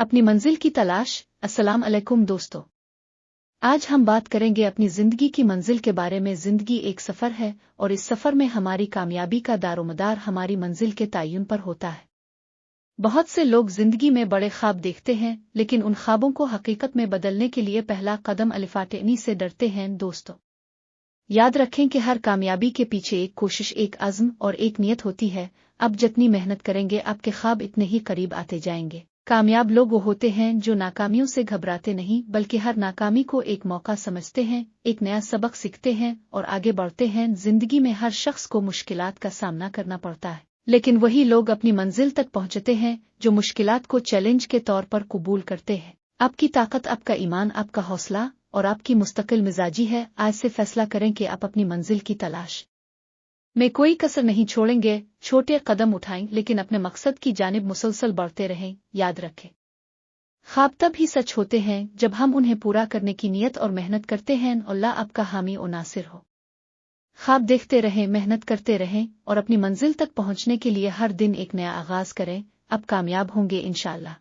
اپنی منزل کی تلاش۔ السلام علیکم دوستو، آج ہم بات کریں گے اپنی زندگی کی منزل کے بارے میں۔ زندگی ایک سفر ہے اور اس سفر میں ہماری کامیابی کا دارومدار ہماری منزل کے تعین پر ہوتا ہے۔ بہت سے لوگ زندگی میں بڑے خواب دیکھتے ہیں، لیکن ان خوابوں کو حقیقت میں بدلنے کے لیے پہلا قدم الفاٹنی سے ڈرتے ہیں۔ دوستو، یاد رکھیں کہ ہر کامیابی کے پیچھے ایک کوشش، ایک عزم اور ایک نیت ہوتی ہے۔ اب جتنی محنت کریں گے آپ کے خواب اتنے ہی قریب آتے جائیں گے۔ کامیاب لوگ وہ ہوتے ہیں جو ناکامیوں سے گھبراتے نہیں، بلکہ ہر ناکامی کو ایک موقع سمجھتے ہیں، ایک نیا سبق سیکھتے ہیں اور آگے بڑھتے ہیں۔ زندگی میں ہر شخص کو مشکلات کا سامنا کرنا پڑتا ہے، لیکن وہی لوگ اپنی منزل تک پہنچتے ہیں جو مشکلات کو چیلنج کے طور پر قبول کرتے ہیں۔ آپ کی طاقت، آپ کا ایمان، آپ کا حوصلہ اور آپ کی مستقل مزاجی ہے۔ آج سے فیصلہ کریں کہ آپ اپنی منزل کی تلاش میں کوئی کسر نہیں چھوڑیں گے۔ چھوٹے قدم اٹھائیں لیکن اپنے مقصد کی جانب مسلسل بڑھتے رہیں۔ یاد رکھیں، خواب تب ہی سچ ہوتے ہیں جب ہم انہیں پورا کرنے کی نیت اور محنت کرتے ہیں۔ اللہ آپ کا حامی و ناصر ہو۔ خواب دیکھتے رہیں، محنت کرتے رہیں اور اپنی منزل تک پہنچنے کے لیے ہر دن ایک نیا آغاز کریں۔ اب کامیاب ہوں گے انشاءاللہ۔